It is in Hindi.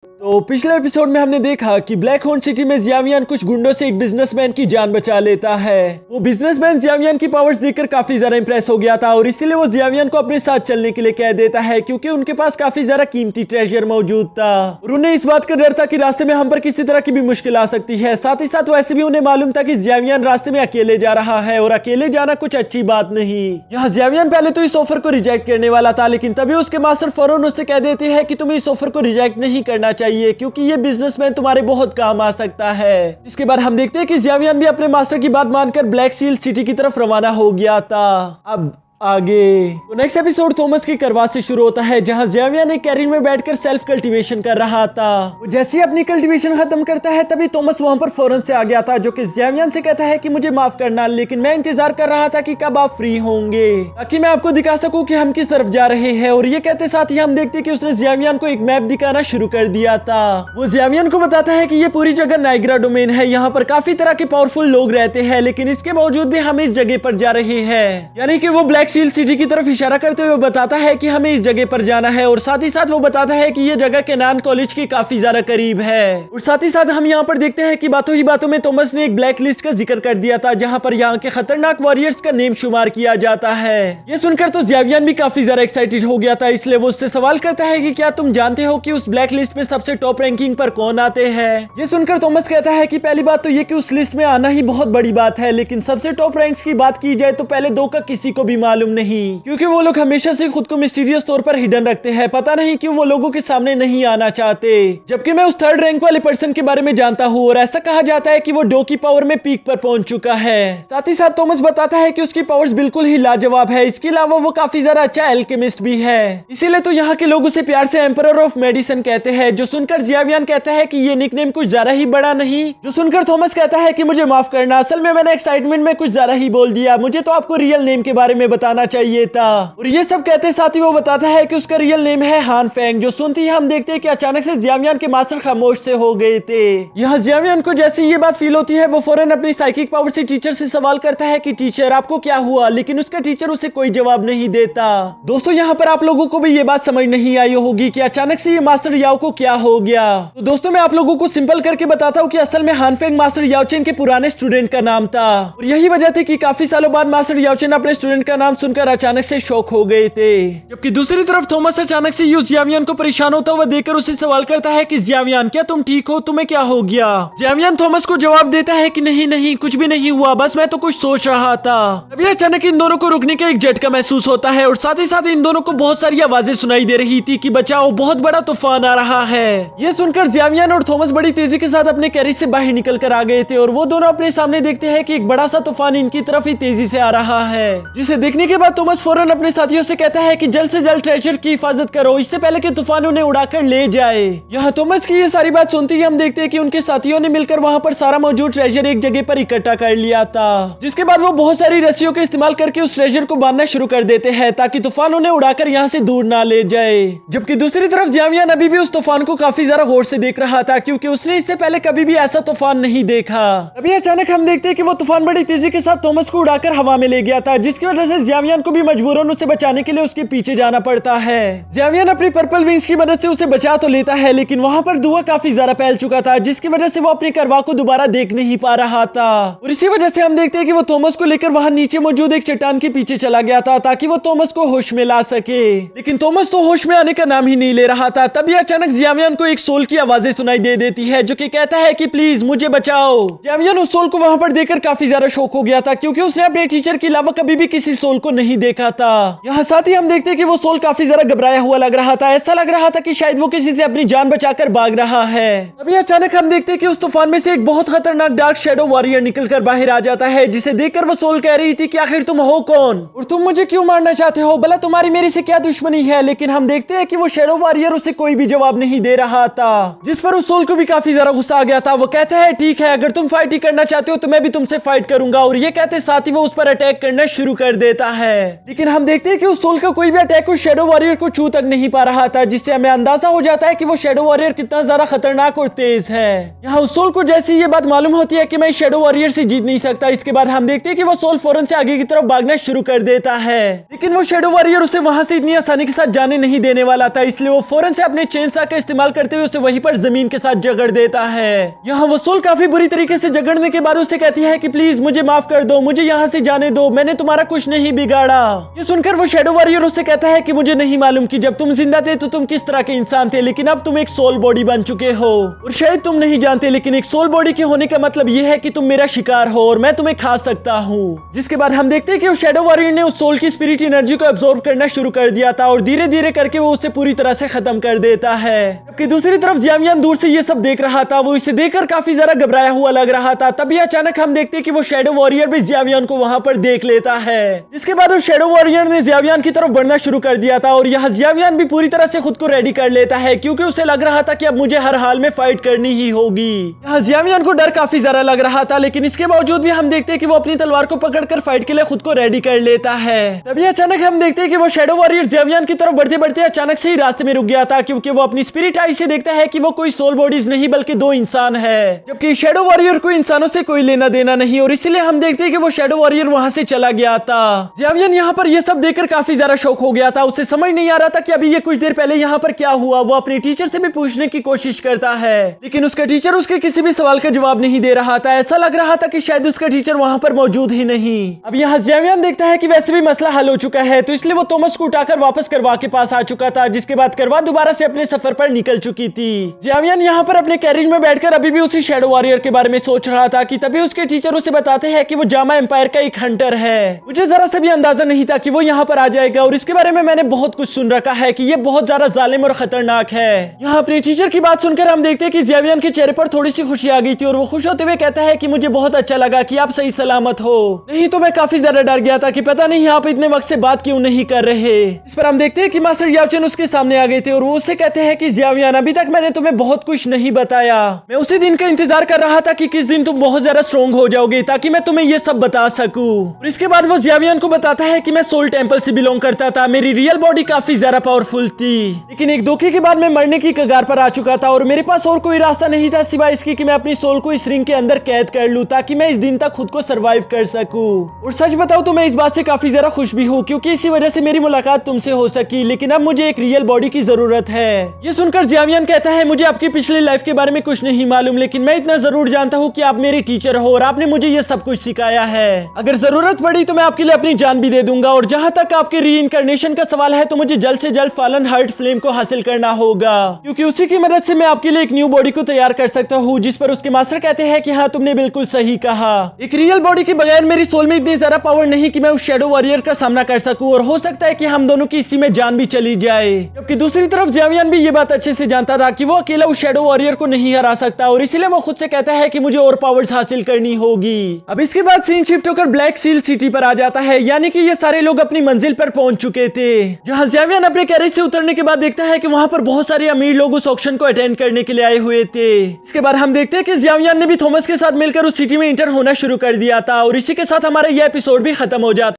तो पिछले एपिसोड में हमने देखा कि ब्लैक होर्न सिटी में जियावियन कुछ गुंडों से एक बिजनेसमैन की जान बचा लेता है। वो बिजनेसमैन जियावियन की पावर्स देखकर काफी ज्यादा इंप्रेस हो गया था और इसीलिए वो जियावियन को अपने साथ चलने के लिए कह देता है क्योंकि उनके पास काफी ज्यादा कीमती ट्रेजर मौजूद था और उन्हें इस बात का डर था कि रास्ते में हम पर किसी तरह की भी मुश्किल आ सकती है। साथ ही साथ वैसे भी उन्हें मालूम था कि जियावियन रास्ते में अकेले जा रहा है और अकेले जाना कुछ अच्छी बात नहीं। यहाँ जियावियन पहले तो इस ऑफर को रिजेक्ट करने वाला था, लेकिन तभी उसके मास्टर फौरन उससे कह देते हैं कि तुम्हें इस ऑफर को रिजेक्ट नहीं करना चाहिए क्योंकि ये बिजनेसमैन तुम्हारे बहुत काम आ सकता है। इसके बाद हम देखते हैं कि जियावियन भी अपने मास्टर की बात मानकर ब्लैक सील सिटी की तरफ रवाना हो गया था। अब आगे तो नेक्स्ट एपिसोड थॉमस की करवाट से शुरू होता है जहां जियावियन एक कैरियर में बैठकर सेल्फ कल्टीवेशन कर रहा था। वो जैसे ही अपनी कल्टीवेशन खत्म करता है तभी थॉमस वहां पर फौरन से आ गया था जो कि जियावियन से कहता है कि मुझे माफ करना, लेकिन मैं इंतजार कर रहा था कि कब आप फ्री होंगे ताकि मैं आपको दिखा सकूं कि हम किस तरफ जा रहे हैं। और ये कहते साथ ही हम देखते हैं कि उसने जियावियन को एक मैप दिखाना शुरू कर दिया था। वो जियावियन को बताता है कि ये पूरी जगह नाइग्रा डोमेन है, यहाँ पर काफी तरह के पावरफुल लोग रहते हैं, लेकिन इसके बावजूद भी हम इस जगह पर जा रहे हैं। यानी कि वो ब्लैक सील सिटी की तरफ इशारा करते हुए बताता है कि हमें इस जगह पर जाना है और साथ ही साथ वो बताता है कि ये जगह केनान कॉलेज के काफी ज्यादा करीब है। और साथ ही साथ हम यहाँ पर देखते हैं कि बातों ही बातों में थॉमस ने एक ब्लैक लिस्ट का जिक्र कर दिया था जहाँ पर यहाँ के खतरनाक वॉरियर्स का नेम शुमार किया जाता है। ये सुनकर तो जियावियन भी काफी ज्यादा एक्साइटेड हो गया था, इसलिए वो उससे सवाल करता है कि क्या तुम जानते हो कि उस ब्लैक लिस्ट में सबसे टॉप रैंकिंग पर कौन आते हैं। ये सुनकर थॉमस कहता है कि पहली बात तो ये कि उस लिस्ट में आना ही बहुत बड़ी बात है, लेकिन सबसे टॉप रैंक्स की बात की जाए तो पहले दो का किसी को भी मालूम नहीं, क्योंकि वो लोग हमेशा से खुद को मिस्टीरियस तौर पर हिडन रखते हैं। पता नहीं क्यों वो लोगों के सामने नहीं आना चाहते, जबकि मैं उस थर्ड रैंक वाले पर्सन के बारे में जानता हूँ और ऐसा कहा जाता है कि वो डो की पावर में पीक पर पहुंच चुका है। साथ ही साथ थॉमस बताता है कि उसकी पावर्स बिल्कुल ही लाजवाब है, इसके अलावा वो काफी ज्यादा अच्छा एल्केमिस्ट भी है, इसीलिए तो यहाँ के लोग उसे प्यार से एम्परर ऑफ मेडिसिन कहते हैं। जो सुनकर जियावियन कहता है कि ये निकनेम कुछ ज्यादा ही बड़ा नहीं। जो सुनकर थॉमस कहता है कि मुझे माफ करना, असल में मैंने एक्साइटमेंट में कुछ ज्यादा ही बोल दिया, मुझे तो आपको रियल नेम के बारे में बताना चाहिए था। और ये सब कहते साथ ही वो बताता है कि उसका रियल नेम है हान फेंग। जो सुनते ही हम देखते हैं कि अचानक से जियावियन के मास्टर खामोश से हो गए थे। यहाँ जियावियन को जैसे ये बात फील होती है वो फौरन अपनी साइकिक पावर से टीचर से सवाल करता है कि टीचर आपको क्या हुआ, लेकिन उसका टीचर उसे कोई जवाब नहीं देता। दोस्तों यहाँ पर आप लोगों को भी ये बात समझ नहीं आई होगी कि अचानक से ये मास्टर याओ को क्या हो गया। तो दोस्तों मैं आप लोगों को सिंपल करके बताता हूँ कि असल में हान फेंग मास्टर याओचेन के पुराने स्टूडेंट का नाम था और यही वजह थी कि काफी सालों बाद मास्टर याओचेन अपने स्टूडेंट का नाम सुनकर अचानक से शॉक हो गए थे। जबकि दूसरी तरफ थॉमस अचानक से जियावियन को परेशान होता हुआ देखकर उससे सवाल करता है कि जियावियन क्या तुम ठीक हो, तुम्हें क्या हो गया। जियावियन थॉमस को जवाब देता है कि नहीं नहीं कुछ भी नहीं हुआ, बस मैं तो कुछ सोच रहा था। तभी अचानक इन दोनों को रुकने का एक झटका महसूस होता है और साथ ही साथ इन दोनों को बहुत सारी आवाजें सुनाई दे रही थी कि बचाओ बहुत बड़ा तूफान आ रहा है। ये सुनकर जियावियन और थॉमस बड़ी तेजी के साथ अपने कैरिज से बाहर निकल कर आ गए थे और वो दोनों अपने सामने देखते हैं कि एक बड़ा सा तूफान इनकी तरफ ही तेजी से आ रहा है, जिसे देखने के बाद थॉमस फौरन अपने साथियों से कहता है कि जल्द से जल्द ट्रेजर की हिफाजत करो इससे पहले कि तूफान उन्हें उड़ाकर ले जाए। यहाँ थॉमस की ये सारी बात सुनते ही हम देखते हैं कि उनके साथियों ने मिलकर वहाँ पर सारा मौजूद ट्रेजर एक जगह पर इकट्ठा कर लिया था, जिसके बाद वो बहुत सारी रस्सियों का इस्तेमाल करके उस ट्रेजर को बांधना शुरू कर देते हैं ताकि तूफान उन्हें उड़ाकर यहाँ से दूर ना ले जाए। जबकि दूसरी तरफ जियावियन अभी भी उस तूफान को काफी ज्यादा गौर से देख रहा था क्योंकि उसने इससे पहले कभी भी ऐसा तूफान नहीं देखा। अभी अचानक हम देखते हैं कि वो तूफान बड़ी तेजी के साथ थॉमस को उड़ाकर हवा में ले गया था, जिसकी वजह से जियावियन को भी मजबूरन उसे बचाने के लिए उसके पीछे जाना पड़ता है। जियावियन अपनी पर्पल विंग्स की मदद से उसे बचा तो लेता है, लेकिन वहाँ पर धुआं काफी ज्यादा फैल चुका था, जिसकी वजह से वो अपनी करवा को दोबारा देख नहीं पा रहा था। और इसी वजह से हम देखते हैं कि वो थॉमस को लेकर वहाँ नीचे मौजूद एक चट्टान के पीछे चला गया था ताकि वो थॉमस को होश में ला सके, लेकिन थॉमस तो होश में आने का नाम ही नहीं ले रहा था। तभी अचानक जियावियन को एक सोल की आवाजें सुनाई दे देती है जो कि कहता है कि प्लीज मुझे बचाओ। जियावियन उस सोल को वहाँ पर देखकर काफी ज्यादा शॉक हो गया था क्योंकि उसने अपने टीचर के अलावा कभी भी किसी सोल को नहीं देखा था। यहाँ साथ ही हम देखते हैं कि वो सोल काफी ज्यादा घबराया हुआ लग रहा था, ऐसा लग रहा था कि शायद वो किसी से अपनी जान बचाकर भाग रहा है। अभी अचानक हम देखते हैं कि उस तूफान में से एक बहुत खतरनाक डार्क शैडो वॉरियर निकलकर बाहर आ जाता है, जिसे देखकर वो सोल कह रही थी कि आखिर तुम हो कौन और तुम मुझे क्यों मारना चाहते हो, भला तुम्हारी मेरे से क्या दुश्मनी है। लेकिन हम देखते हैं कि वो शैडो वॉरियर उसे कोई भी जवाब नहीं दे रहा था, जिस पर उस सोल को भी काफी ज्यादा गुस्सा आ गया था। वो कहता है ठीक है अगर तुम फाइट ही करना चाहते हो तो मैं भी तुमसे फाइट करूंगा, और ये कहते साथ ही वो उस पर अटैक करना शुरू कर देता है। लेकिन हम देखते हैं कि उस सोल का कोई भी अटैक उस शैडो वॉरियर को छू तक नहीं पा रहा था, जिससे हमें अंदाजा हो जाता है कि वो शैडो वॉरियर कितना ज्यादा खतरनाक और तेज है। यहाँ उस सोल को जैसी ये बात मालूम होती है कि मैं शैडो वॉरियर से जीत नहीं सकता, इसके बाद हम देखते हैं कि वो सोल फौरन से आगे की तरफ भागना शुरू कर देता है। लेकिन वो शैडो वॉरियर उसे वहां से इतनी आसानी के साथ जाने नहीं देने वाला था, इसलिए वो फौरन से अपने चेनसॉ का इस्तेमाल करते हुए उसे वहीं पर जमीन के साथ जगड़ देता है। यहाँ वो सोल काफी बुरी तरीके से जगड़ने के बाद उसे कहती है कि प्लीज मुझे माफ कर दो, मुझे यहाँ से जाने दो, मैंने तुम्हारा कुछ नहीं बिगाड़ा। ये सुनकर वो शैडो वॉरियर उससे कहता है कि मुझे नहीं मालूम कि जब तुम जिंदा थे तो तुम किस तरह के इंसान थे, लेकिन अब तुम एक सोल बॉडी बन चुके हो और शायद तुम नहीं जानते, लेकिन एक सोल बॉडी के होने का मतलब यह है कि तुम मेरा शिकार हो और मैं तुम्हें खा सकता हूँ। जिसके बाद हम देखते हैं कि उस शैडो वॉरियर ने उस सोल की स्पिरिट एनर्जी को एब्जॉर्ब करना शुरू कर दिया था और धीरे धीरे करके वो उसे पूरी तरह से खत्म कर देता है। जबकि दूसरी तरफ जियावियान दूर से ये सब देख रहा था, वो इसे देखकर काफी ज्यादा घबराया हुआ लग रहा था। तभी अचानक हम देखते हैं कि वो शैडो वॉरियर भी जियावियान को वहां पर देख लेता है। जिसके बाद उस शैडो वॉरियर ने जियावियान की तरफ बढ़ना शुरू कर दिया था और यहाँ जियावियान भी पूरी तरह से खुद को रेडी कर लेता है, क्योंकि उसे लग रहा था कि अब मुझे हर हाल में फाइट करनी ही होगी। यहाँ जियावियान को डर काफी ज्यादा लग रहा था, लेकिन इसके बावजूद भी हम देखते हैं कि वो अपनी तलवार को पकड़कर फाइट के लिए खुद को रेडी कर लेता है। तभी अचानक हम देखते हैं कि वो शैडो वॉरियर जियावियान की तरफ बढ़ते बढ़ते अचानक से ही रास्ते में रुक गया था, क्योंकि वो अपनी स्पिरिट आई से देखता है कि वो कोई सोल बॉडीज नहीं बल्कि दो इंसान है, जबकि शैडो वॉरियर को इंसानों से कोई लेना देना नहीं, और इसीलिए हम देखते हैं कि वो शैडो वॉरियर वहां से चला गया था। जियावियान यहाँ पर ये सब देखकर काफी ज्यादा शौक हो गया था, उसे समझ नहीं आ रहा था कि अभी ये कुछ देर पहले यहाँ पर क्या हुआ। वो अपने टीचर से भी पूछने की कोशिश करता है, लेकिन उसका टीचर उसके किसी भी सवाल का जवाब नहीं दे रहा था। ऐसा लग रहा था कि शायद उसका टीचर वहां पर मौजूद ही नहीं। अब यहाँ जियावियान देखता है कि वैसे भी मसला हल हो चुका है, तो इसलिए वो थॉमस को उठाकर वापस करवा के पास आ चुका था, जिसके बाद करवा दोबारा से अपने सफर पर निकल चुकी थी। जियावियान यहाँ पर अपने कैरेज में बैठकर अभी भी उसी शैडो वॉरियर के बारे में सोच रहा था कि तभी उसके टीचर उसे बताते हैं कि वो जामा एम्पायर का एक हंटर है। मुझे जरा सा भी अंदाजा नहीं था कि वो यहाँ पर आ जाएगा, और इसके बारे में मैंने बहुत कुछ सुन रखा है कि ये बहुत ज्यादा जालिम और खतरनाक है। यहाँ अपने टीचर की बात सुनकर हम देखते हैं कि जियावियान के चेहरे पर थोड़ी सी खुशी आ गई थी, और वो खुश होते हुए कहता है कि मुझे बहुत अच्छा लगा कि आप सही सलामत हो, नहीं तो मैं काफी ज्यादा डर गया था कि पता नहीं आप इतने वक्त से बात क्यों नहीं कर रहे। इस पर हम देखते हैं कि मास्टर याओचेन उसके सामने आ गए थे, और वो उससे कहते हैं कि जियावियान अभी तक मैंने तुम्हें बहुत कुछ नहीं बताया, मैं उसी दिन का इंतजार कर रहा था कि किस दिन तुम बहुत ज्यादा स्ट्रॉन्ग हो जाओगे ताकि मैं तुम्हें ये सब बता सकूं। और इसके बाद वो जियावियान को बताता है कि मैं सोल टेंपल से बिलोंग करता था, मेरी रियल बॉडी काफी ज्यादा पावरफुल थी, लेकिन एक धोखे के बाद मैं मरने की कगार पर आ चुका था और मेरे पास और कोई रास्ता नहीं था सिवाय इसकी कि मैं अपनी सोल को इस रिंग के अंदर कैद कर लूं ताकि मैं इस दिन तक खुद को सरवाइव कर सकूं। और सच बताऊं तो मैं इस बात से काफी ज्यादा खुश भी हूं, क्योंकि इसी वजह से मेरी मुलाकात तुमसे हो सकी, लेकिन अब मुझे एक रियल बॉडी की जरूरत है। ये सुनकर जियावियान कहता है मुझे आपकी पिछली लाइफ के बारे में कुछ नहीं मालूम, लेकिन मैं इतना जरूर जानता हूँ कि आप मेरी टीचर हो और आपने मुझे ये सब कुछ सिखाया है। अगर जरूरत पड़ी तो मैं आपके लिए अपनी जान भी दे दूंगा, और जहाँ तक आपके रीइंकार्नेशन का सवाल है तो मुझे जल्द से जल्द फॉलन हार्ट फ्लेम को हासिल करना होगा, क्योंकि उसी की मदद से मैं आपके लिए एक न्यू बॉडी को तैयार कर सकता हूँ। जिस पर उसके मास्टर कहते हैं कि हाँ तुमने बिल्कुल सही कहा, एक रियल बॉडी के बगैर मेरी सोल में इतनी ज्यादा पावर नहीं कि मैं उस शैडो वॉरियर का सामना कर सकूं, और हो सकता है कि हम दोनों की इसी में जान भी चली जाए। जबकि दूसरी तरफ जियावियान भी ये बात अच्छे से जानता था कि वो अकेला उस शैडो वॉरियर को नहीं हरा सकता, और इसीलिए वो खुद से कहता है कि मुझे और पावर्स हासिल करनी होगी। अब इसके बाद सीन शिफ्ट होकर ब्लैक सील सिटी पर आ जाता है, यानी कि ये सारे लोग अपनी मंजिल पर पहुंच चुके थे। जहां जियावियान अपने कैरेज से उतरने के बाद देखता है कि वहां पर बहुत सारे अमीर लोग उस ऑक्शन को अटेंड करने के लिए आए हुए थे। इसके बाद हम देखते हैं कि जियावियान ने भी थॉमस के साथ मिलकर उस सिटी में इंटर होना शुरू कर दिया था, और इसी के साथ हमारा यह एपिसोड भी खत्म हो जाता है।